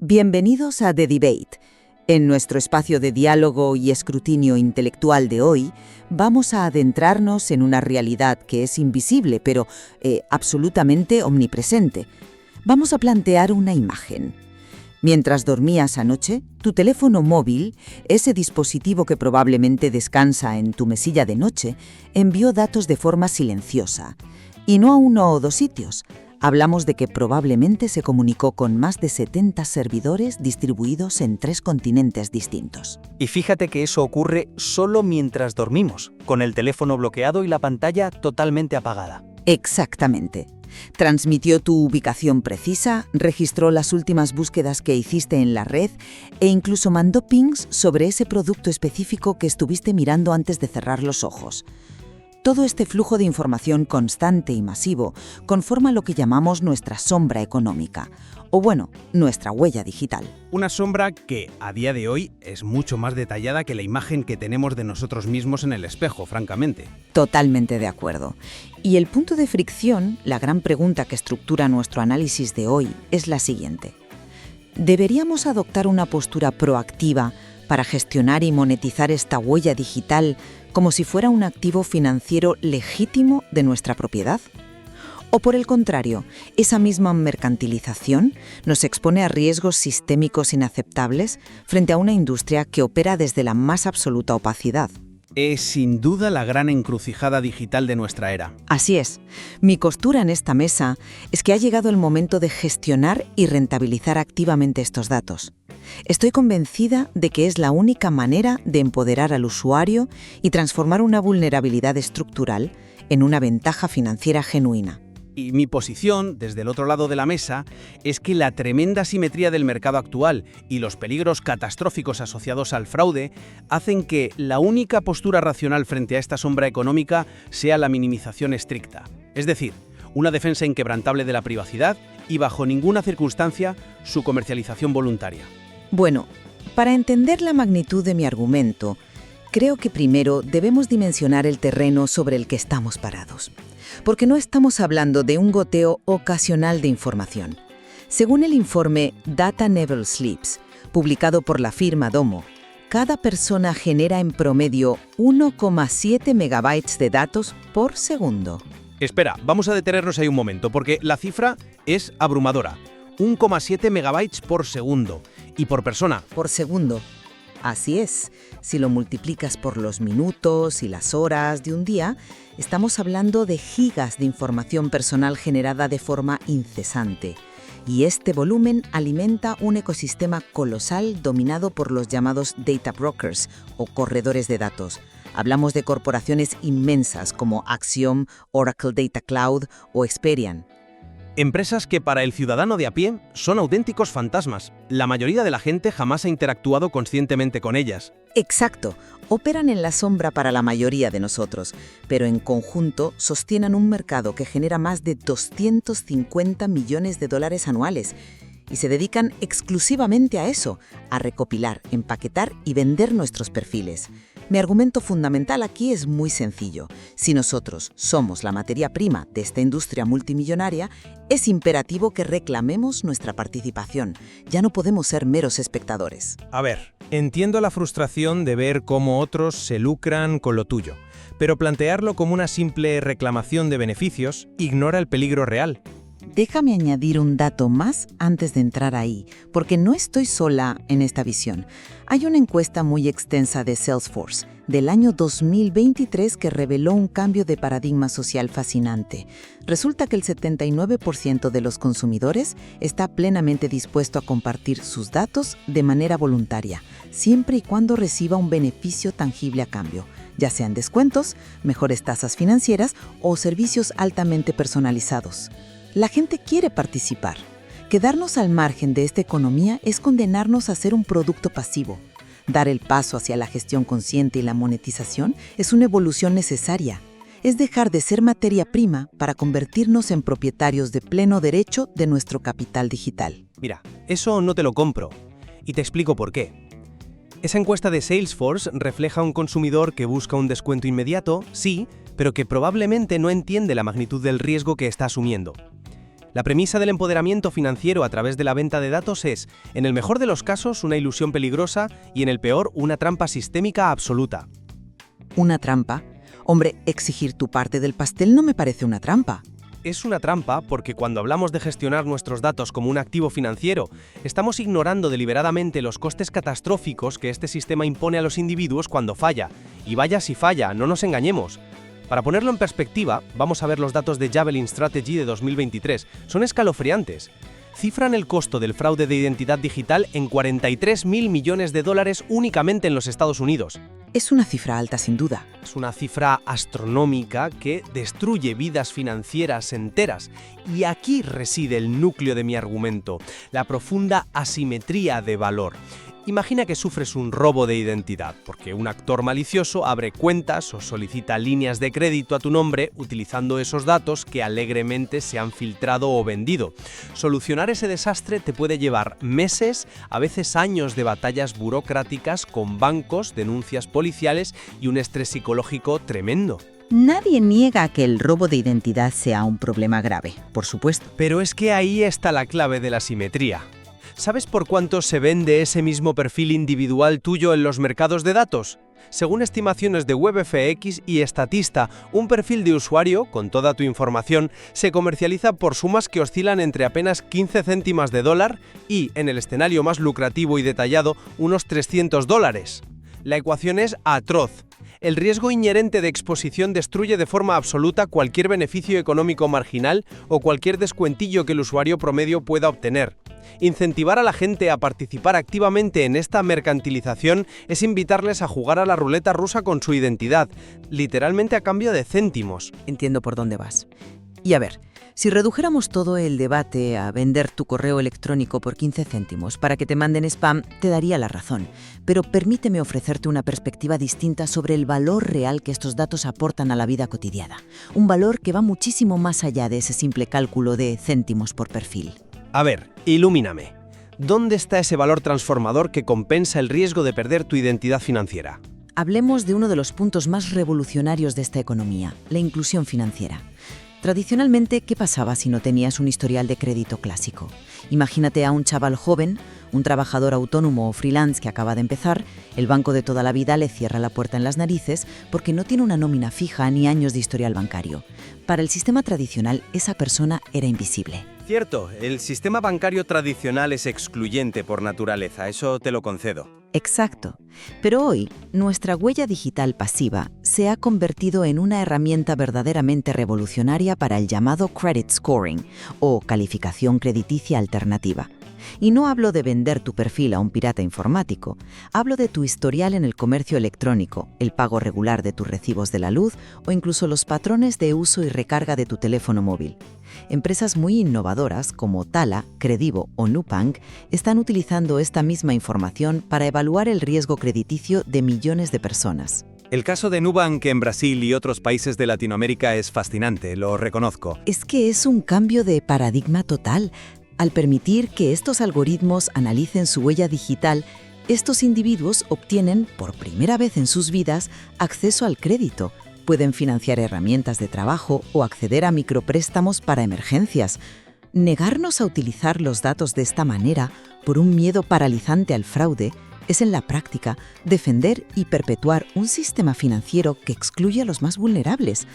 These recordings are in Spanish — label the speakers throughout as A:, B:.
A: Bienvenidos a The Debate. En nuestro espacio de diálogo y escrutinio intelectual de hoy, vamos a adentrarnos en una realidad que es invisible, pero absolutamente omnipresente. Vamos a plantear una imagen. Mientras dormías anoche, tu teléfono móvil, ese dispositivo que probablemente descansa en tu mesilla de noche, envió datos de forma silenciosa. Y no a uno o dos sitios. Hablamos de que probablemente se comunicó con más de 70 servidores distribuidos en 3 continentes distintos.
B: Y fíjate que eso ocurre solo mientras dormimos, con el teléfono bloqueado y la pantalla totalmente apagada.
A: Exactamente. Transmitió tu ubicación precisa, registró las últimas búsquedas que hiciste en la red e incluso mandó pings sobre ese producto específico que estuviste mirando antes de cerrar los ojos. Todo este flujo de información constante y masivo conforma lo que llamamos nuestra sombra económica, o bueno, nuestra huella digital.
C: Una sombra que, a día de hoy, es mucho más detallada que la imagen que tenemos de nosotros mismos en el espejo, francamente.
A: Totalmente de acuerdo. Y el punto de fricción, la gran pregunta que estructura nuestro análisis de hoy, es la siguiente. ¿Deberíamos adoptar una postura proactiva para gestionar y monetizar esta huella digital como si fuera un activo financiero legítimo de nuestra propiedad? ¿O por el contrario, esa misma mercantilización nos expone a riesgos sistémicos inaceptables frente a una industria que opera desde la más absoluta opacidad?
C: Es sin duda la gran encrucijada digital de nuestra era.
A: Así es. Mi postura en esta mesa es que ha llegado el momento de gestionar y rentabilizar activamente estos datos. Estoy convencida de que es la única manera de empoderar al usuario y transformar una vulnerabilidad estructural en una ventaja financiera genuina.
C: Y mi posición, desde el otro lado de la mesa, es que la tremenda simetría del mercado actual y los peligros catastróficos asociados al fraude hacen que la única postura racional frente a esta sombra económica sea la minimización estricta. Es decir, una defensa inquebrantable de la privacidad y bajo ninguna circunstancia su comercialización voluntaria.
A: Bueno, para entender la magnitud de mi argumento, creo que primero debemos dimensionar el terreno sobre el que estamos parados. Porque no estamos hablando de un goteo ocasional de información. Según el informe Data Never Sleeps, publicado por la firma Domo, cada persona genera en promedio 1,7 megabytes de datos por segundo.
C: Espera, vamos a detenernos ahí un momento, porque la cifra es abrumadora. 1,7 megabytes por segundo. Y por persona.
A: Por segundo. Así es. Si lo multiplicas por los minutos y las horas de un día, estamos hablando de gigas de información personal generada de forma incesante. Y este volumen alimenta un ecosistema colosal dominado por los llamados data brokers o corredores de datos. Hablamos de corporaciones inmensas como Acxiom, Oracle Data Cloud o Experian.
C: Empresas que para el ciudadano de a pie son auténticos fantasmas. La mayoría de la gente jamás ha interactuado conscientemente con ellas.
A: Exacto. Operan en la sombra para la mayoría de nosotros, pero en conjunto sostienen un mercado que genera más de 250 millones de dólares anuales y se dedican exclusivamente a eso, a recopilar, empaquetar y vender nuestros perfiles. Mi argumento fundamental aquí es muy sencillo. Si nosotros somos la materia prima de esta industria multimillonaria, es imperativo que reclamemos nuestra participación. Ya no podemos ser meros espectadores.
D: A ver, entiendo la frustración de ver cómo otros se lucran con lo tuyo, pero plantearlo como una simple reclamación de beneficios ignora el peligro real.
A: Déjame añadir un dato más antes de entrar ahí, porque no estoy sola en esta visión. Hay una encuesta muy extensa de Salesforce del año 2023 que reveló un cambio de paradigma social fascinante. Resulta que el 79% de los consumidores está plenamente dispuesto a compartir sus datos de manera voluntaria, siempre y cuando reciba un beneficio tangible a cambio, ya sean descuentos, mejores tasas financieras o servicios altamente personalizados. La gente quiere participar. Quedarnos al margen de esta economía es condenarnos a ser un producto pasivo. Dar el paso hacia la gestión consciente y la monetización es una evolución necesaria. Es dejar de ser materia prima para convertirnos en propietarios de pleno derecho de nuestro capital digital.
D: Mira, eso no te lo compro. Y te explico por qué. Esa encuesta de Salesforce refleja a un consumidor que busca un descuento inmediato, sí, pero que probablemente no entiende la magnitud del riesgo que está asumiendo.
C: La premisa del empoderamiento financiero a través de la venta de datos es, en el mejor de los casos, una ilusión peligrosa y en el peor, una trampa sistémica absoluta.
A: ¿Una trampa? Hombre, exigir tu parte del pastel no me parece una trampa.
C: Es una trampa porque cuando hablamos de gestionar nuestros datos como un activo financiero, estamos ignorando deliberadamente los costes catastróficos que este sistema impone a los individuos cuando falla. Y vaya si falla, no nos engañemos. Para ponerlo en perspectiva, vamos a ver los datos de Javelin Strategy de 2023. Son escalofriantes. Cifran el costo del fraude de identidad digital en $43.000 millones únicamente en los Estados Unidos.
A: Es una cifra alta, sin duda.
C: Es una cifra astronómica que destruye vidas financieras enteras. Y aquí reside el núcleo de mi argumento, la profunda asimetría de valor. Imagina que sufres un robo de identidad, porque un actor malicioso abre cuentas o solicita líneas de crédito a tu nombre utilizando esos datos que alegremente se han filtrado o vendido. Solucionar ese desastre te puede llevar meses, a veces años de batallas burocráticas con bancos, denuncias policiales y un estrés psicológico tremendo.
A: Nadie niega que el robo de identidad sea un problema grave, por supuesto.
C: Pero es que ahí está la clave de la simetría. ¿Sabes por cuánto se vende ese mismo perfil individual tuyo en los mercados de datos? Según estimaciones de WebFX y Statista, un perfil de usuario, con toda tu información, se comercializa por sumas que oscilan entre apenas 15 céntimos de dólar y, en el escenario más lucrativo y detallado, unos $300. La ecuación es atroz. El riesgo inherente de exposición destruye de forma absoluta cualquier beneficio económico marginal o cualquier descuentillo que el usuario promedio pueda obtener. Incentivar a la gente a participar activamente en esta mercantilización es invitarles a jugar a la ruleta rusa con su identidad, literalmente a cambio de céntimos.
A: Entiendo por dónde vas. Y a ver, si redujéramos todo el debate a vender tu correo electrónico por 15 céntimos para que te manden spam, te daría la razón. Pero permíteme ofrecerte una perspectiva distinta sobre el valor real que estos datos aportan a la vida cotidiana. Un valor que va muchísimo más allá de ese simple cálculo de céntimos por perfil.
C: A ver, ilumíname. ¿Dónde está ese valor transformador que compensa el riesgo de perder tu identidad financiera?
A: Hablemos de uno de los puntos más revolucionarios de esta economía, la inclusión financiera. Tradicionalmente, ¿qué pasaba si no tenías un historial de crédito clásico? Imagínate a un chaval joven, un trabajador autónomo o freelance que acaba de empezar, el banco de toda la vida le cierra la puerta en las narices porque no tiene una nómina fija ni años de historial bancario. Para el sistema tradicional, esa persona era invisible.
C: Cierto, el sistema bancario tradicional es excluyente por naturaleza, eso te lo concedo.
A: Exacto. Pero hoy, nuestra huella digital pasiva se ha convertido en una herramienta verdaderamente revolucionaria para el llamado credit scoring, o calificación crediticia alternativa. Y no hablo de vender tu perfil a un pirata informático, hablo de tu historial en el comercio electrónico, el pago regular de tus recibos de la luz o incluso los patrones de uso y recarga de tu teléfono móvil. Empresas muy innovadoras como Tala, Credivo o Nubank están utilizando esta misma información para evaluar el riesgo crediticio de millones de personas.
B: El caso de Nubank en Brasil y otros países de Latinoamérica es fascinante, lo reconozco.
A: Es que es un cambio de paradigma total. Al permitir que estos algoritmos analicen su huella digital, estos individuos obtienen, por primera vez en sus vidas, acceso al crédito. Pueden financiar herramientas de trabajo o acceder a micropréstamos para emergencias. Negarnos a utilizar los datos de esta manera, por un miedo paralizante al fraude, es en la práctica defender y perpetuar un sistema financiero que excluye a los más vulnerables.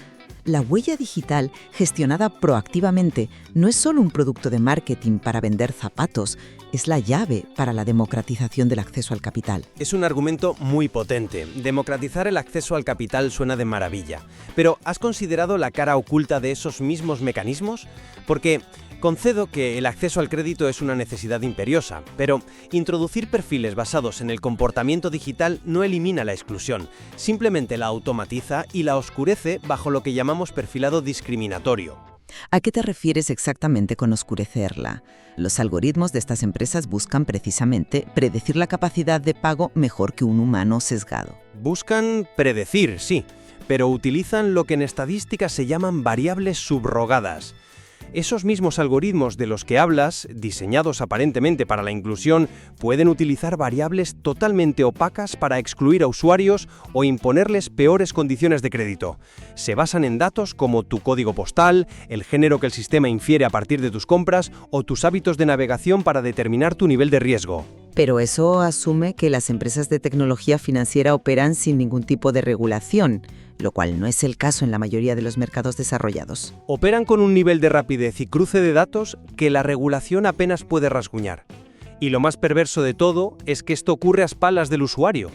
A: La huella digital, gestionada proactivamente, no es solo un producto de marketing para vender zapatos, es la llave para la democratización del acceso al capital.
C: Es un argumento muy potente. Democratizar el acceso al capital suena de maravilla. Pero, ¿has considerado la cara oculta de esos mismos mecanismos? Porque concedo que el acceso al crédito es una necesidad imperiosa, pero introducir perfiles basados en el comportamiento digital no elimina la exclusión, simplemente la automatiza y la oscurece bajo lo que llamamos perfilado discriminatorio.
A: ¿A qué te refieres exactamente con oscurecerla? Los algoritmos de estas empresas buscan precisamente predecir la capacidad de pago mejor que un humano sesgado.
C: Buscan predecir, sí, pero utilizan lo que en estadística se llaman variables subrogadas.
D: Esos mismos algoritmos de los que hablas, diseñados aparentemente para la inclusión, pueden utilizar variables totalmente opacas para excluir a usuarios o imponerles peores condiciones de crédito. Se basan en datos como tu código postal, el género que el sistema infiere a partir de tus compras o tus hábitos de navegación para determinar tu nivel de riesgo.
A: Pero eso asume que las empresas de tecnología financiera operan sin ningún tipo de regulación, lo cual no es el caso en la mayoría de los mercados desarrollados.
D: Operan con un nivel de rapidez y cruce de datos que la regulación apenas puede rasguñar. Y lo más perverso de todo es que esto ocurre a espaldas del usuario.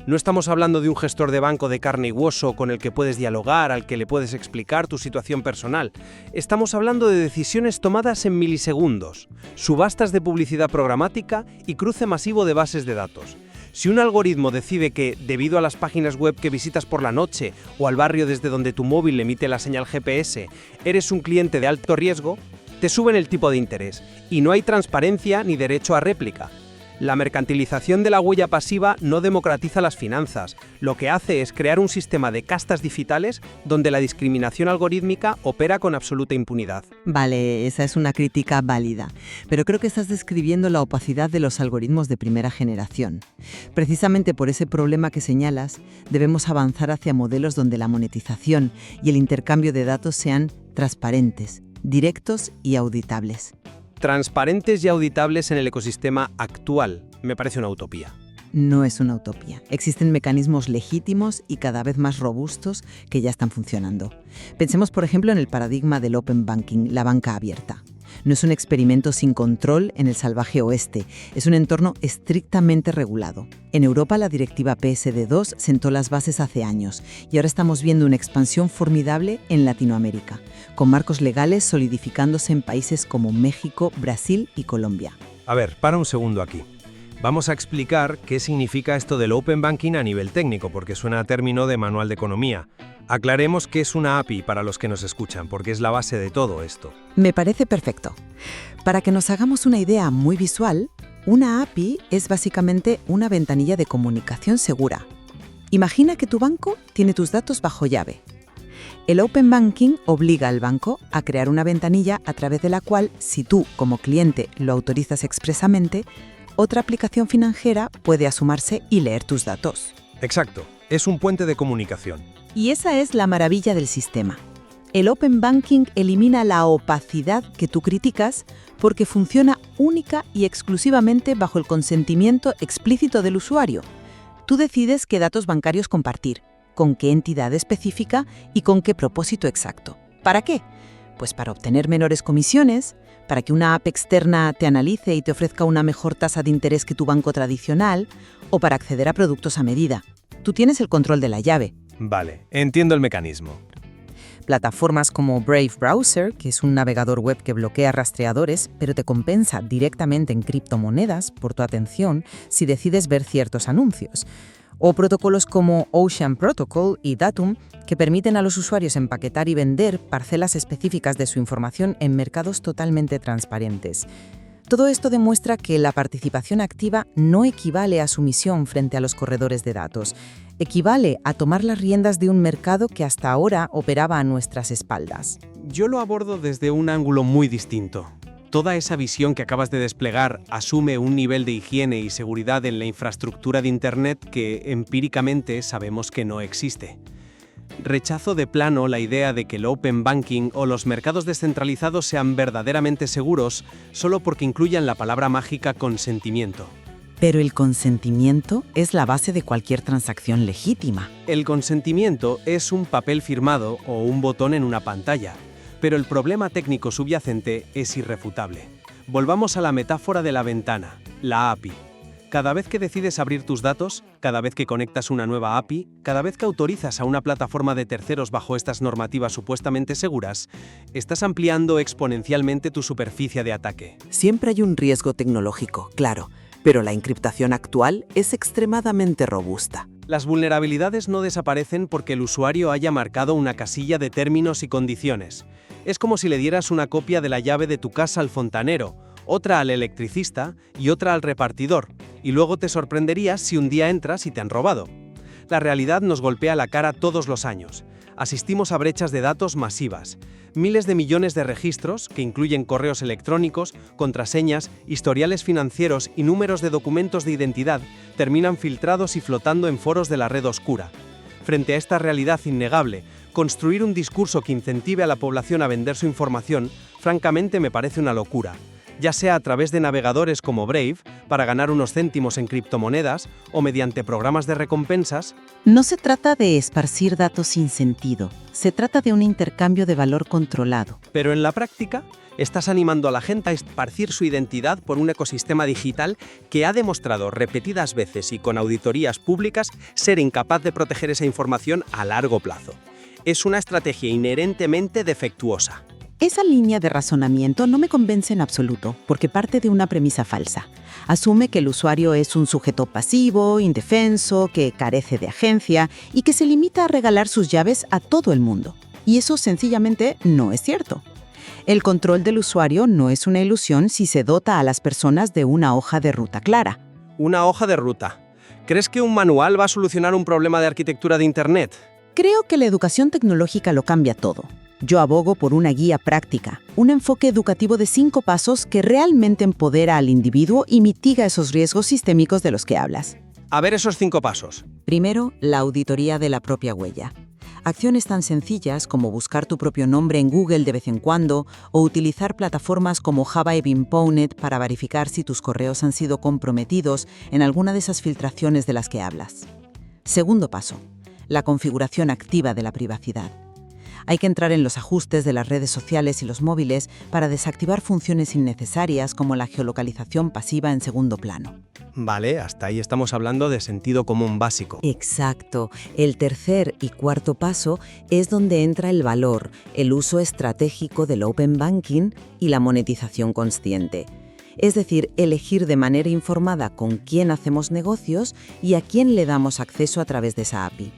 D: No estamos hablando de un gestor de banco de carne y hueso con el que puedes dialogar, al que le puedes explicar tu situación personal. Estamos hablando de decisiones tomadas en milisegundos, subastas de publicidad programática y cruce masivo de bases de datos. Si un algoritmo decide que, debido a las páginas web que visitas por la noche o al barrio desde donde tu móvil emite la señal GPS, eres un cliente de alto riesgo, te suben el tipo de interés y no hay transparencia ni derecho a réplica. La mercantilización de la huella pasiva no democratiza las finanzas. Lo que hace es crear un sistema de castas digitales donde la discriminación algorítmica opera con absoluta impunidad.
A: Vale, esa es una crítica válida, pero creo que estás describiendo la opacidad de los algoritmos de primera generación. Precisamente por ese problema que señalas, debemos avanzar hacia modelos donde la monetización y el intercambio de datos sean transparentes, directos y auditables.
D: Transparentes y auditables en el ecosistema actual. Me parece una utopía.
A: No es una utopía. Existen mecanismos legítimos y cada vez más robustos que ya están funcionando. Pensemos, por ejemplo, en el paradigma del Open Banking, la banca abierta. No es un experimento sin control en el salvaje oeste, es un entorno estrictamente regulado. En Europa la directiva PSD2 sentó las bases hace años y ahora estamos viendo una expansión formidable en Latinoamérica, con marcos legales solidificándose en países como México, Brasil y Colombia.
D: A ver, para un segundo aquí. Vamos a explicar qué significa esto del Open Banking a nivel técnico, porque suena a término de manual de economía. Aclaremos qué es una API para los que nos escuchan, porque es la base de todo esto.
A: Me parece perfecto. Para que nos hagamos una idea muy visual, una API es básicamente una ventanilla de comunicación segura. Imagina que tu banco tiene tus datos bajo llave. El Open Banking obliga al banco a crear una ventanilla a través de la cual, si tú, como cliente, lo autorizas expresamente, otra aplicación financiera puede asumarse y leer tus datos.
D: Exacto, es un puente de comunicación.
A: Y esa es la maravilla del sistema. El Open Banking elimina la opacidad que tú criticas porque funciona única y exclusivamente bajo el consentimiento explícito del usuario. Tú decides qué datos bancarios compartir, con qué entidad específica y con qué propósito exacto. ¿Para qué? Pues para obtener menores comisiones, para que una app externa te analice y te ofrezca una mejor tasa de interés que tu banco tradicional, o para acceder a productos a medida. Tú tienes el control de la llave.
D: Vale, entiendo el mecanismo.
A: Plataformas como Brave Browser, que es un navegador web que bloquea rastreadores, pero te compensa directamente en criptomonedas por tu atención si decides ver ciertos anuncios. O protocolos como Ocean Protocol y Datum, que permiten a los usuarios empaquetar y vender parcelas específicas de su información en mercados totalmente transparentes. Todo esto demuestra que la participación activa no equivale a sumisión frente a los corredores de datos. Equivale a tomar las riendas de un mercado que hasta ahora operaba a nuestras espaldas.
C: Yo lo abordo desde un ángulo muy distinto. Toda esa visión que acabas de desplegar asume un nivel de higiene y seguridad en la infraestructura de Internet que empíricamente sabemos que no existe. Rechazo de plano la idea de que el Open Banking o los mercados descentralizados sean verdaderamente seguros solo porque incluyan la palabra mágica consentimiento.
A: Pero el consentimiento es la base de cualquier transacción legítima.
C: El consentimiento es un papel firmado o un botón en una pantalla, pero el problema técnico subyacente es irrefutable. Volvamos a la metáfora de la ventana, la API. Cada vez que decides abrir tus datos, cada vez que conectas una nueva API, cada vez que autorizas a una plataforma de terceros bajo estas normativas supuestamente seguras, estás ampliando exponencialmente tu superficie de ataque.
E: Siempre hay un riesgo tecnológico, claro, pero la encriptación actual es extremadamente robusta.
C: Las vulnerabilidades no desaparecen porque el usuario haya marcado una casilla de términos y condiciones. Es como si le dieras una copia de la llave de tu casa al fontanero, otra al electricista y otra al repartidor, y luego te sorprenderías si un día entras y te han robado.
D: la realidad nos golpea la cara todos los años. Asistimos a brechas de datos masivas. Miles de millones de registros, que incluyen correos electrónicos, contraseñas, historiales financieros y números de documentos de identidad, terminan filtrados y flotando en foros de la red oscura. Frente a esta realidad innegable, construir un discurso que incentive a la población a vender su información, francamente me parece una locura. Ya sea a través de navegadores como Brave, para ganar unos céntimos en criptomonedas, o mediante programas de recompensas.
A: No se trata de esparcir datos sin sentido, se trata de un intercambio de valor controlado.
D: Pero en la práctica, estás animando a la gente a esparcir su identidad por un ecosistema digital que ha demostrado repetidas veces y con auditorías públicas ser incapaz de proteger esa información a largo plazo. Es una estrategia inherentemente defectuosa.
A: Esa línea de razonamiento no me convence en absoluto, porque parte de una premisa falsa. Asume que el usuario es un sujeto pasivo, indefenso, que carece de agencia y que se limita a regalar sus llaves a todo el mundo. Y eso sencillamente no es cierto. El control del usuario no es una ilusión si se dota a las personas de una hoja de ruta clara.
D: Una hoja de ruta. ¿Crees que un manual va a solucionar un problema de arquitectura de Internet?
A: Creo que la educación tecnológica lo cambia todo. Yo abogo por una guía práctica, un enfoque educativo de 5 pasos que realmente empodera al individuo y mitiga esos riesgos sistémicos de los que hablas.
D: A ver esos 5 pasos.
A: Primero, la auditoría de la propia huella. Acciones tan sencillas como buscar tu propio nombre en Google de vez en cuando o utilizar plataformas como Java Impounded para verificar si tus correos han sido comprometidos en alguna de esas filtraciones de las que hablas. Segundo paso, la configuración activa de la privacidad. Hay que entrar en los ajustes de las redes sociales y los móviles para desactivar funciones innecesarias como la geolocalización pasiva en segundo plano.
D: Vale, hasta ahí estamos hablando de sentido común básico.
A: Exacto. El tercer y cuarto paso es donde entra el valor, el uso estratégico del Open Banking y la monetización consciente. Es decir, elegir de manera informada con quién hacemos negocios y a quién le damos acceso a través de esa API.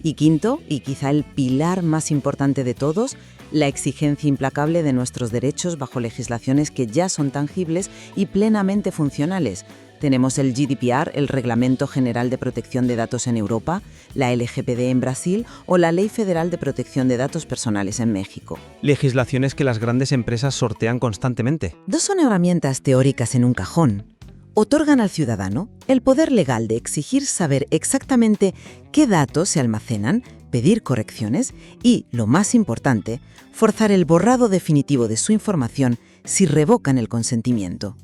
A: Y quinto, y quizá el pilar más importante de todos, la exigencia implacable de nuestros derechos bajo legislaciones que ya son tangibles y plenamente funcionales. Tenemos el GDPR, el Reglamento General de Protección de Datos en Europa, la LGPD en Brasil o la Ley Federal de Protección de Datos Personales en México.
D: Legislaciones que las grandes empresas sortean constantemente.
A: No son herramientas teóricas en un cajón. Otorgan al ciudadano el poder legal de exigir saber exactamente qué datos se almacenan, pedir correcciones y, lo más importante, forzar el borrado definitivo de su información si revocan el consentimiento.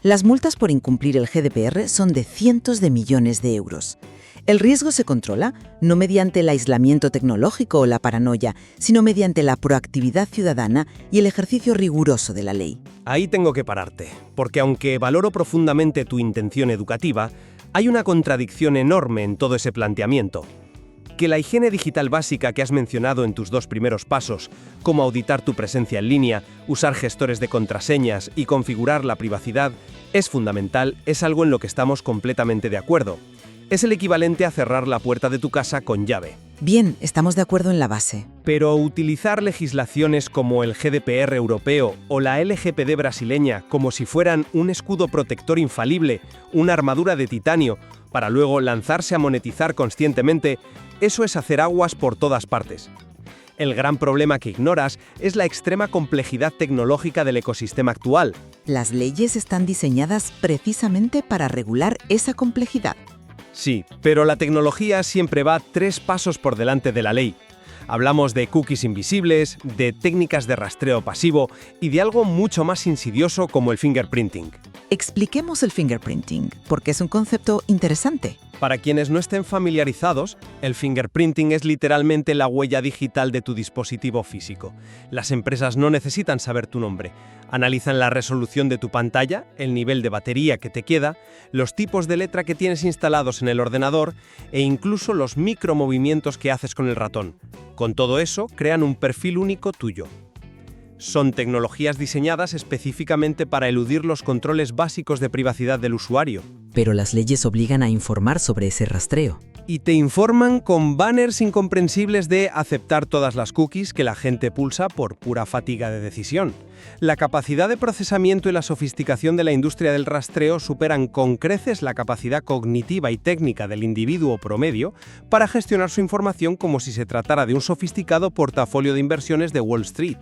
A: Las multas por incumplir el GDPR son de cientos de millones de euros. El riesgo se controla no mediante el aislamiento tecnológico o la paranoia, sino mediante la proactividad ciudadana y el ejercicio riguroso de la ley.
D: Ahí tengo que pararte, porque aunque valoro profundamente tu intención educativa, hay una contradicción enorme en todo ese planteamiento. Que la higiene digital básica que has mencionado en tus 2 primeros pasos, como auditar tu presencia en línea, usar gestores de contraseñas y configurar la privacidad, es fundamental, es algo en lo que estamos completamente de acuerdo. Es el equivalente a cerrar la puerta de tu casa con llave.
A: Bien, estamos de acuerdo en la base.
D: Pero utilizar legislaciones como el GDPR europeo o la LGPD brasileña como si fueran un escudo protector infalible, una armadura de titanio, para luego lanzarse a monetizar conscientemente, eso es hacer aguas por todas partes. El gran problema que ignoras es la extrema complejidad tecnológica del ecosistema actual.
A: Las leyes están diseñadas precisamente para regular esa complejidad.
D: Sí, pero la tecnología siempre va 3 pasos por delante de la ley. Hablamos de cookies invisibles, de técnicas de rastreo pasivo y de algo mucho más insidioso como el fingerprinting.
A: Expliquemos el fingerprinting, porque es un concepto interesante.
D: Para quienes no estén familiarizados, el fingerprinting es literalmente la huella digital de tu dispositivo físico. Las empresas no necesitan saber tu nombre. Analizan la resolución de tu pantalla, el nivel de batería que te queda, los tipos de letra que tienes instalados en el ordenador e incluso los micromovimientos que haces con el ratón. Con todo eso, crean un perfil único tuyo. Son tecnologías diseñadas específicamente para eludir los controles básicos de privacidad del usuario.
F: Pero las leyes obligan a informar sobre ese rastreo.
D: Y te informan con banners incomprensibles de aceptar todas las cookies que la gente pulsa por pura fatiga de decisión. La capacidad de procesamiento y la sofisticación de la industria del rastreo superan con creces la capacidad cognitiva y técnica del individuo promedio para gestionar su información como si se tratara de un sofisticado portafolio de inversiones de Wall Street.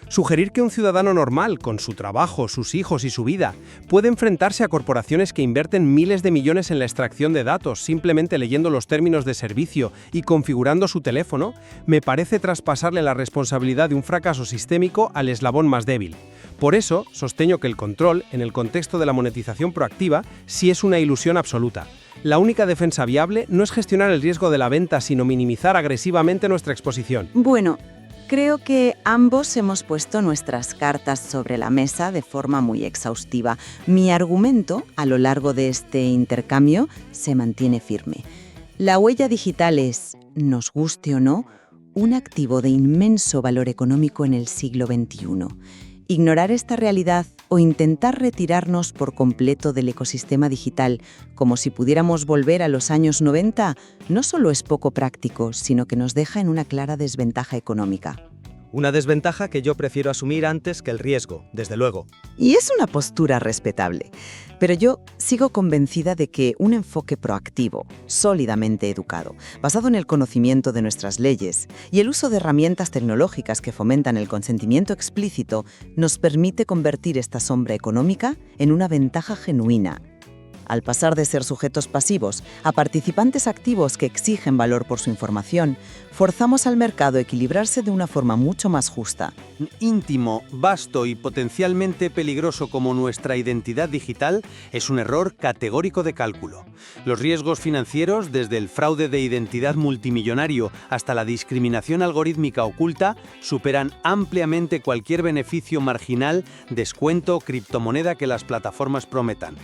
D: Sugerir que un ciudadano normal, con su trabajo, sus hijos y su vida, puede enfrentarse a corporaciones que invierten miles de millones en la extracción de datos simplemente leyendo los términos de servicio y configurando su teléfono, me parece traspasarle la responsabilidad de un fracaso sistémico al eslabón más débil. Por eso, sostengo que el control, en el contexto de la monetización proactiva, sí es una ilusión absoluta. La única defensa viable no es gestionar el riesgo de la venta, sino minimizar agresivamente nuestra exposición.
A: Bueno, creo que ambos hemos puesto nuestras cartas sobre la mesa de forma muy exhaustiva. Mi argumento, a lo largo de este intercambio, se mantiene firme. La huella digital es, nos guste o no, un activo de inmenso valor económico en el siglo XXI. Ignorar esta realidad o intentar retirarnos por completo del ecosistema digital, como si pudiéramos volver a los años 90, no solo es poco práctico, sino que nos deja en una clara desventaja económica.
F: Una desventaja que yo prefiero asumir antes que el riesgo, desde luego.
A: Y es una postura respetable. Pero yo sigo convencida de que un enfoque proactivo, sólidamente educado, basado en el conocimiento de nuestras leyes y el uso de herramientas tecnológicas que fomentan el consentimiento explícito, nos permite convertir esta sombra económica en una ventaja genuina. Al pasar de ser sujetos pasivos a participantes activos que exigen valor por su información, forzamos al mercado a equilibrarse de una forma mucho más justa.
B: Íntimo, vasto y potencialmente peligroso como nuestra identidad digital es un error categórico de cálculo. Los riesgos financieros, desde el fraude de identidad multimillonario hasta la discriminación algorítmica oculta, superan ampliamente cualquier beneficio marginal, descuento o criptomoneda que las plataformas prometan.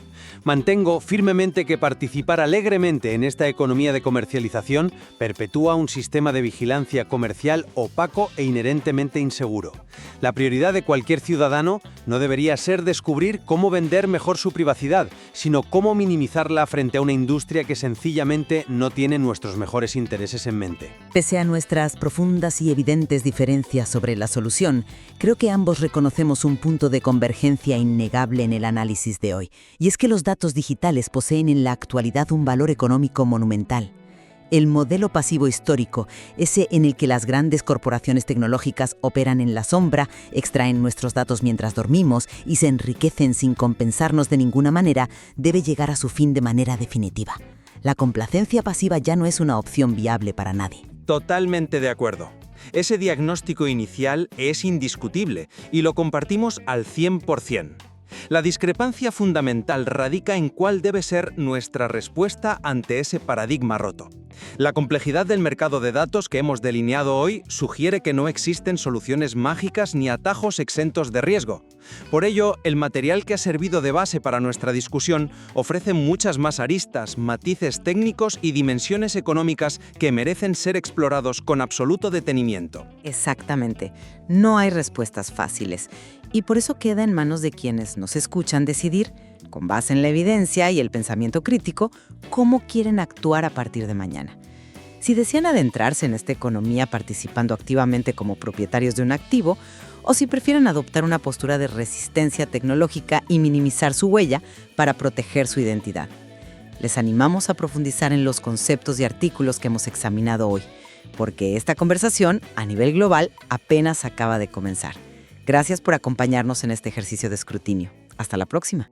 B: Mantengo firmemente que participar alegremente en esta economía de comercialización perpetúa un sistema de vigilancia comercial opaco e inherentemente inseguro. La prioridad de cualquier ciudadano no debería ser descubrir cómo vender mejor su privacidad, sino cómo minimizarla frente a una industria que sencillamente no tiene nuestros mejores intereses en mente.
A: Pese a nuestras profundas y evidentes diferencias sobre la solución, creo que ambos reconocemos un punto de convergencia innegable en el análisis de hoy, y es que los datos digitales poseen en la actualidad un valor económico monumental. El modelo pasivo histórico, ese en el que las grandes corporaciones tecnológicas operan en la sombra, extraen nuestros datos mientras dormimos y se enriquecen sin compensarnos de ninguna manera, debe llegar a su fin de manera definitiva. La complacencia pasiva ya no es una opción viable para nadie.
D: Totalmente de acuerdo. Ese diagnóstico inicial es indiscutible y lo compartimos al 100%. La discrepancia fundamental radica en cuál debe ser nuestra respuesta ante ese paradigma roto. La complejidad del mercado de datos que hemos delineado hoy sugiere que no existen soluciones mágicas ni atajos exentos de riesgo. Por ello, el material que ha servido de base para nuestra discusión ofrece muchas más aristas, matices técnicos y dimensiones económicas que merecen ser explorados con absoluto detenimiento.
A: Exactamente. No hay respuestas fáciles. Y por eso queda en manos de quienes nos escuchan decidir, con base en la evidencia y el pensamiento crítico, cómo quieren actuar a partir de mañana. Si desean adentrarse en esta economía participando activamente como propietarios de un activo, o si prefieren adoptar una postura de resistencia tecnológica y minimizar su huella para proteger su identidad. Les animamos a profundizar en los conceptos y artículos que hemos examinado hoy, porque esta conversación, a nivel global, apenas acaba de comenzar. Gracias por acompañarnos en este ejercicio de escrutinio. Hasta la próxima.